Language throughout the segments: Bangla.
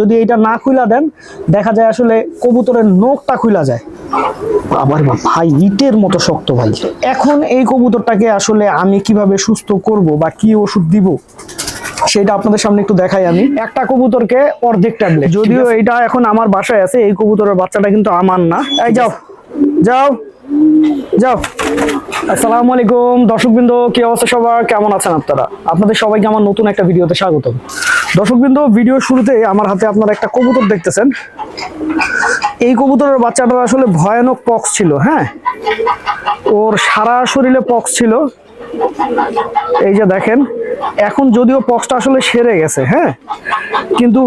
যদি এটা না খুলা দেন দেখা যায় আসলে কবুতরের নখটা খুলা যায়। আবার ভাই ইটের মতো শক্ত ভাই। এখন এই কবুতরটাকে আসলে আমি কিভাবে সুস্থ করব বা কি ওষুধ দিব সেটা আপনাদের সামনে একটু দেখাই। আমি একটা কবুতরকে অর্ধেক ট্যাবলেট, যদিও এটা এখন আমার বাসায় আছে, এই কবুতরের বাচ্চাটা কিন্তু আমার না। এই যাও যাও যাও। আসসালামু আলাইকুম দর্শকবৃন্দ, কি অবস্থা সবার, কেমন আছেন আপনারা? আপনাদের সবাইকে আমার নতুন একটা ভিডিওতে স্বাগতম। দর্শকবৃন্দ, ভিডিওর শুরুতে আমার হাতে আপনারা একটা কবুতর দেখতেছেন। এই কবুতরের বাচ্চাটার আসলে ভয়ানক পক্স ছিল। হ্যাঁ, ওর সারা শরীরে পক্স ছিল। এই যে দেখেন, এখন যদিও পক্সটা আসলে সেরে গেছে, হ্যাঁ, কিন্তু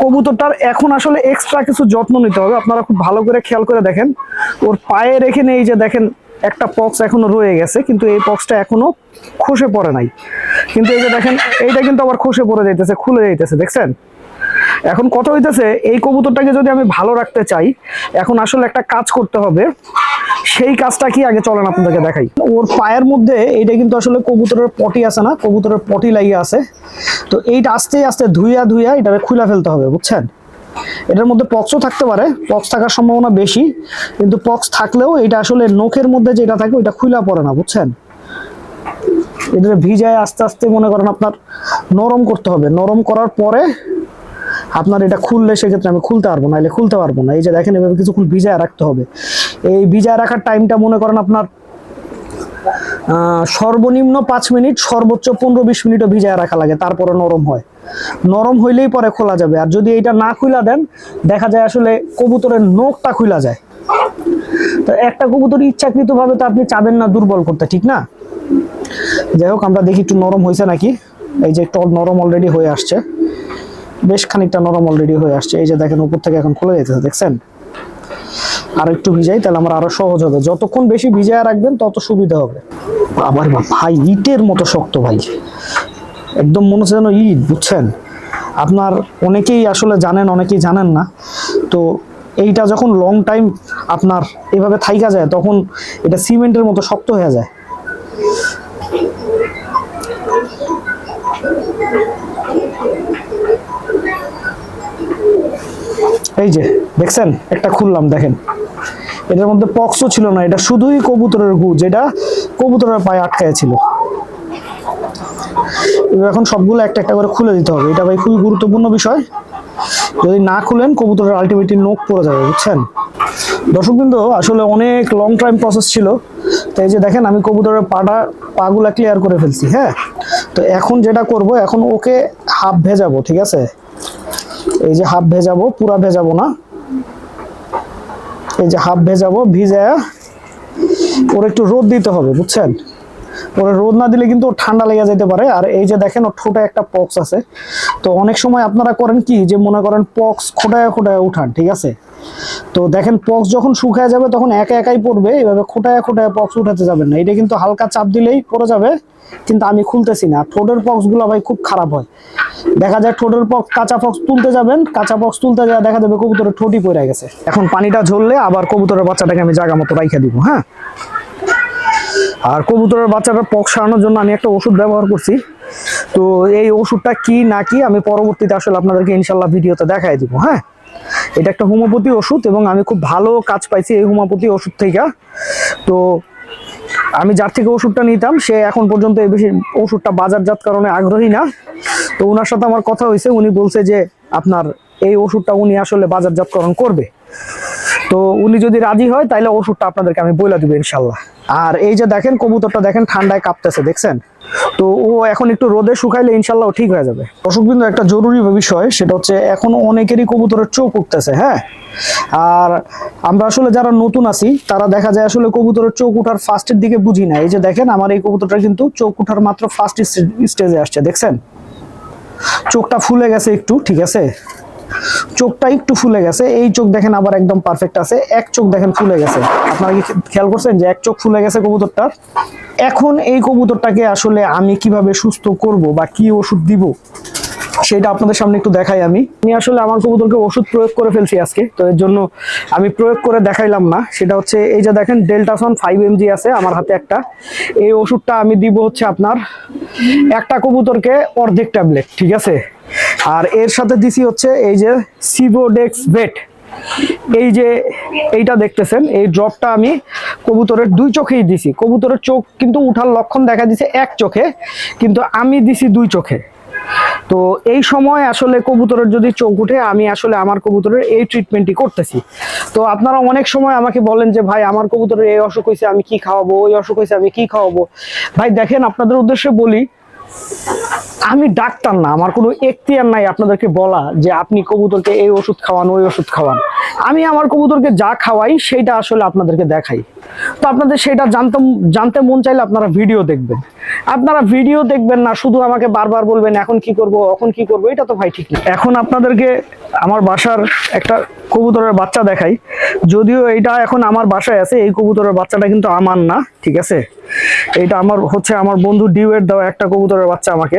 কবুতরটার এখন আসলে এক্সট্রা কিছু যত্ন নিতে হবে। আপনারা খুব ভালো করে খেয়াল করে দেখেন, ওর পায়ের এখানে এই যে দেখেন একটা পক্স এখনো রয়ে গেছে, কিন্তু এই পক্সটা এখনো খসে পড়ে নাই। কিন্তু এই যে দেখেন, এইটা কিন্তু আবার খসে পড়ে যাইতেছে, খুলে যাইতেছে, দেখছেন? এখন কথা হইতেছে, এই কবুতরটাকে যদি আমি ভালো রাখতে চাই, এখন আসলে একটা কাজ করতে হবে। সেই কাজটা কি, আগে চলেন আপনাদেরকে দেখাই। ওর পায়ের মধ্যে এইটা কিন্তু আসলে কবুতরের পটি আছে না, কবুতরের পটি লাগিয়ে আছে। তো এইটা আস্তে আস্তে ধুইয়া ধুইয়া এটা খুলে ফেলতে হবে, বুঝছেন? এটার মধ্যে পক্সও থাকতে পারে, পক্স থাকার সম্ভাবনা বেশি, কিন্তু পক্স থাকলেও এটা আসলে নখের মধ্যে যেটা থাকে ওইটা খুলে পড়ে না, বুঝছেন? এটা ভিজায় আস্তে আস্তে মনে করেন আপনার নরম করতে হবে। নরম করার পরে আপনার এটা খুললে, সেক্ষেত্রে আমি খুলতে পারবো না, এলে খুলতে পারবো না। এই যে দেখেন, এভাবে কিছুক্ষণ ভিজায় রাখতে হবে। এই ভিজায় রাখার টাইমটা মনে করেন আপনার সর্বনিম্ন 5 মিনিট, সর্বোচ্চ 15-20 মিনিটও ভিজায় রাখা লাগে, তারপরে নরম হয়। নরম হইলেই পরে খোলা যাবে। আর যদি এটা না খুলা দেন দেখা যায় আসলে কবুতরের নখটা খুলা যায়। তো একটা কবুতর ইচ্ছাকৃতভাবে তো আপনি চাবেন না দুর্বল করতে, ঠিক না? যাই হোক, আমরা দেখি একটু নরম হয়েছে নাকি। এই যে একটু নরম অলরেডি হয়ে আসছে, বেশ খানিকটা নরম অলরেডি হয়ে আসছে। এই যে দেখেন, উপর থেকে এখন খুলে যেতেছে, দেখছেন? আর একটু ভিজাই, তাহলে আমার আরো সহজ হবে। যতক্ষণ বেশি ভিজায় রাখবেন তত সুবিধা হবে। আবার ভাই ইটের মতো শক্ত ভাই, একদম মনে হচ্ছে যেন ইট, বুঝছেন? আপনার অনেকেই আসলে জানেন, অনেকেই জানেন না। তো এইটা যখন লং টাইম আপনার এভাবে থাইকা যায়, তখন এটা সিমেন্টের মতো শক্ত হয়ে যায়। এই যে দেখছেন, একটা খুললাম, দেখেন এটার মধ্যে পক্সও ছিল না, এটা শুধুই কবুতরের গু, যেটা কবুতরের পায়ে আটকায় ছিল। এখন সবগুলো একটা একটা করে খুলে দিতে হবে। এটা ভাই খুবই গুরুত্বপূর্ণ বিষয়। যদি না খুলেন কবুতরের আলটিমেটলি নখ পড়ে যাবে, বুঝছেন? দর্শকবৃন্দ, আসলে অনেক লং টাইম প্রসেস ছিল। তো এই যে দেখেন, আমি কবুতরের পাগুলা ক্লিয়ার করে ফেলছি। হ্যাঁ, তো এখন যেটা করব, এখন ওকে হাফ ভেজাবো, ঠিক আছে? এই যে হাফ ভেজাবো, পুরা ভেজাবো না, এই যে হাফ ভেজাবো। ভিজায়া ওর একটু রোদ দিতে হবে, বুঝছেন? ওর রোদ না দিলে কিন্তু ওর ঠান্ডা লেগে যেতে পারে। আর এই যে দেখেন, ওর ঠোঁটে একটা পক্স আছে। তো অনেক সময় আপনারা করেন কি, যে মনে করেন পক্স খোটায় খোটায় উঠান, ঠিক আছে? তো দেখেন, পক্স যখন শুকায় যাবে তখন একা একাই পড়বে। এভাবে খোটায় খোটায় পক্স উঠাতে যাবেন না। এটা কিন্তু হালকা চাপ দিলেই পড়ে যাবে, কিন্তু আমি খুলতেছি না। ঠোঁটের পক্স গুলো ভাই খুব খারাপ হয়। দেখা যায় ঠোঁটের পক্স, কাঁচা পক্স তুলতে যাবেন, কাঁচা পক্স তুলতে যায় দেখা যাবে কবুতরের ঠোঁটই পড়ে গেছে। এখন পানিটা ঝরলে আবার কবুতরের বাচ্চাটাকে আমি জায়গা মতো রাইখা দিব। হ্যাঁ, আর কবুতরের বাচ্চাটার পক্স সারানোর জন্য আমি একটা ওষুধ ব্যবহার করছি। তো এই ওষুধটা কি না কি আমি পরবর্তীতে আসলে আপনাদেরকে ইনশাল্লাহ ভিডিওতে দেখাই দিব। হ্যাঁ, এটা একটা হোমিওপ্যাথি ওষুধ এবং আমি খুব ভালো কাজ পাইছি এই হোমিওপ্যাথি ওষুধ থেকে। তো আমি যার থেকে ওষুধটা নিতাম, সে এখন পর্যন্ত এই বেশি ওষুধটা বাজারজাত কারণে আগ্রহী না। তো ওনার সাথে আমার কথা হয়েছে, উনি বলছে যে আপনার এই ওষুধটা উনি আসলে বাজারজাতকরণ করবে। তো উনি যদি রাজি হয় তাহলে ওষুধটা আপনাদেরকে আমি বলে দিব ইনশাল্লাহ। আর এই যে দেখেন, কবুতরটা দেখেন ঠান্ডায় কাঁপতেছে, দেখছেন? তো ও এখন একটু রোদে শুকাইলে ইনশাল্লাহ ঠিক হয়ে যাবে। দর্শকবৃন্দ, একটা জরুরি বিষয়, সেটা হচ্ছে এখন অনেকেরই কবুতরের চোখ উঠতেছে। হ্যাঁ, আর আমরা আসলে যারা নতুন আছি তারা দেখা যায় আসলে কবুতরের চোখ উঠার ফার্স্টের দিকে বুঝি না। এই যে দেখেন, আমার এই কবুতরটা কিন্তু চোখ উঠার মাত্র ফার্স্ট স্টেজে আসছে, দেখছেন? চোখটা ফুলে গেছে একটু, ঠিক আছে? চোখটা একটু ফুলে গেছে। এই চোখ দেখেন আবার একদম পারফেক্ট আছে। এক চোখ দেখেন ফুলে গেছে। আপনারা কি খেয়াল করছেন যে এক চোখ ফুলে গেছে কবুতরটার? এখন এই কবুতরটাকে আসলে আমি কিভাবে সুস্থ করব বা কি ওষুধ দিব সেটা আপনাদের সামনে একটু দেখাই। আমি আসলে আমার কবুতরকে ওষুধ প্রয়োগ করে ফেলছি আজকে, তো এর জন্য আমি প্রয়োগ করে দেখাইলাম না। সেটা হচ্ছে এই যে দেখেন ডেল্টাসন 5 mg আছে আমার হাতে একটা। এই ওষুধটা আমি দিব হচ্ছে আপনার একটা কবুতরকে অর্ধেক ট্যাবলেট, ঠিক আছে। আর এর সাথে দিছি হচ্ছে এই যে সিভোডেক্স ভেট। এই যে এইটা দেখতেছেন, এই ড্রপটা আমি কবুতরের 2 চোখেই দিছি। কবুতরের চোখ কিন্তু উঠার লক্ষণ দেখা দিছে 1 চোখে, কিন্তু আমি দিছি 2 চোখে। তো এই সময় আসলে কবুতরের যদি চোখ উঠে, আমি আসলে আমার কবুতরের এই ট্রিটমেন্টই করতেছি। তো আপনারা অনেক সময় আমাকে বলেন যে ভাই আমার কবুতরের এই অসুখ হয়েছে, আমি কি খাওয়াবো, ওই অসুখ হয়েছে, আমি কি খাওয়াবো। ভাই দেখেন, আপনাদের উদ্দেশ্যে বলি, আমি ডাক্তার না, আমার কোনো এখতিয়ার নাই আপনাদেরকে বলা যে আপনি কবুতরকে এই ওষুধ খাওয়ান, ওই ওষুধ খাওয়ান। আমি আমার কবুতরকে যা খাওয়াই সেইটা আসলে আপনাদেরকে দেখাই। তো আপনাদের সেটা জানতে মন চাইলে আপনারা ভিডিও দেখবেন। আপনারা ভিডিও দেখবেন না, শুধু আমাকে বারবার বলবেন এখন কি করব, এখন কি করব, এটা তো ভাই ঠিক না। এখন আপনাদেরকে আমার বাসার একটা কবুতরের বাচ্চা দেখাই। যদিও এইটা এখন আমার বাসায় আছে, এই কবুতরের বাচ্চাটা কিন্তু আমার না, ঠিক আছে। এটা আমার হচ্ছে আমার বন্ধু ডিউয়ের দেওয়া একটা কবুতরের বাচ্চা, আমাকে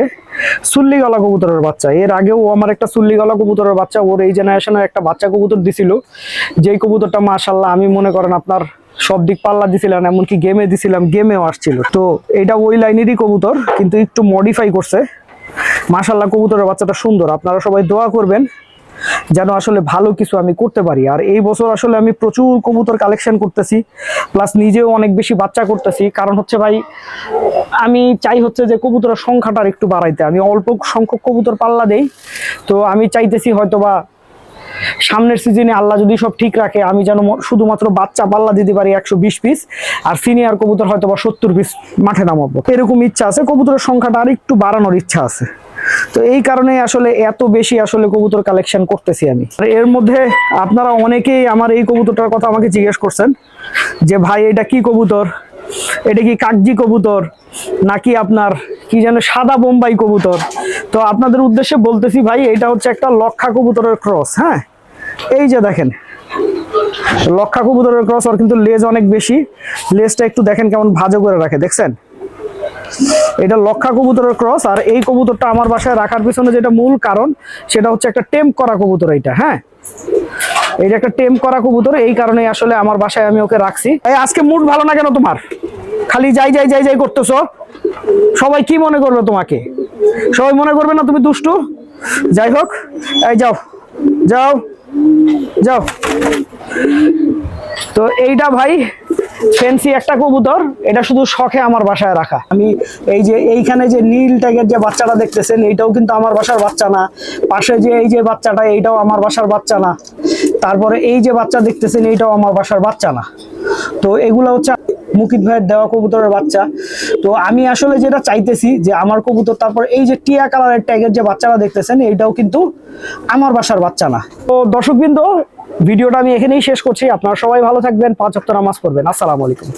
সুল্লি গলা কবুতরের বাচ্চা। এর আগেও আমার একটা সুল্লি গলা কবুতরের বাচ্চা, ওর এই জেনারেশনের একটা বাচ্চা কবুতর দিছিল, যেই কবুতরটা মাশাআল্লাহ আমি মনে করেন আপনার সব দিক পাল্লা দিছিলাম, এমনকি গেমে দিছিলাম, গেমেও আসছিল। তো এটা ওই লাইনেরই কবুতর, কিন্তু একটু মডিফাই করছে। মাশাআল্লাহ কবুতরের বাচ্চাটা সুন্দর। আপনারা সবাই দোয়া করবেন যেন আসলে ভালো কিছু আমি করতে পারি। আর এই বছর আসলে আমি প্রচুর কবুতর কালেকশন করতেছি, প্লাস নিজেও অনেক বেশি বাচ্চা করতেছি। কারণ হচ্ছে ভাই আমি চাই হচ্ছে যে কবুতরের সংখ্যাটা একটু বাড়াইতে। আমি অল্প সংখ্যক কবুতর পাল্লা দেই, তো আমি চাইতেছি হয়তোবা সামনের সিজনে আল্লাহ যদি সব ঠিক রাখে, আমি যেন শুধুমাত্র বাচ্চা পাল্লা দিতে পারি 120 পিস, আর সিনিয়র কবুতর হয়তোবা 70 পিস মাঠে নামাবো, এরকম ইচ্ছা আছে। কবুতরের সংখ্যাটা আর একটু বাড়ানোর ইচ্ছা আছে। তো এই কারণে আসলে এত বেশি আসলে কবুতর কালেকশন করতেছি আমি। আর এর মধ্যে আপনারা অনেকেই আমার এই কবুতরটার কথা আমাকে জিজ্ঞেস করছেন যে ভাই এটা কি কবুতর, এটা কি কাকজি কবুতর নাকি আপনার কি যেন সাদা বোম্বাই কবুতর। তো আপনাদের উদ্দেশ্যে বলতেছি ভাই, এটা হচ্ছে একটা লক্ষা কবুতরের ক্রস। হ্যাঁ, এই যে দেখেন লক্ষা কবুতরের ক্রস। আর কিন্তু লেজ অনেক বেশি, লেজটা একটু দেখেন কেমন ভাঁজো করে রাখে, দেখছেন। এটা লক্ষা কবুতরের ক্রস। আর এই কবুতরটা আমার বাসায় রাখার পিছনে যেটা মূল কারণ, সেটা হচ্ছে একটা টেম্প করা কবুতর এইটা। হ্যাঁ, এইটা একটা টেম্প করা কবুতর, এই কারণে আসলে আমার বাসায় আমি ওকে রাখছি। এই আজকে মুড ভালো না কেন তোমার? খালি যাই যাই যাই যাই করতেছো। সবাই কি মনে করবে তোমাকে? সবাই মনে করবে না তুমি দুষ্টু? যাই হোক, এই যাও যাও যাও। তো এইটা ভাই ফ্যান্সি একটা কবুতর, এটা শুধু শখে আমার বাসায় রাখা। আমি এই যে এইখানে যে নীল ট্যাগের যে বাচ্চাটা দেখতেছেন, এইটাও কিন্তু আমার বাসার বাচ্চা না। পাশে যে এই যে বাচ্চাটা, এইটাও আমার বাসার বাচ্চা না। তারপরে এই যে বাচ্চা দেখতেছেন, এইটাও আমার বাসার বাচ্চা না। তো এগুলো হচ্ছে মুকিত ভাইয়ের দেওয়া কবুতরের বাচ্চা। তো আমি আসলে যেটা চাইতেছি যে আমার কবুতর, তারপর এই যে টিয়া কালারের ট্যাগের যে বাচ্চাটা দেখতেছেন, এইটাও কিন্তু আমার বাসার বাচ্চা না। তো দর্শকবৃন্দ, ভিডিওটা আমি এখানেই শেষ করছি। আপনারা সবাই ভালো থাকবেন, 5 ওয়াক্ত নামাজ পড়বেন। আসসালামু আলাইকুম।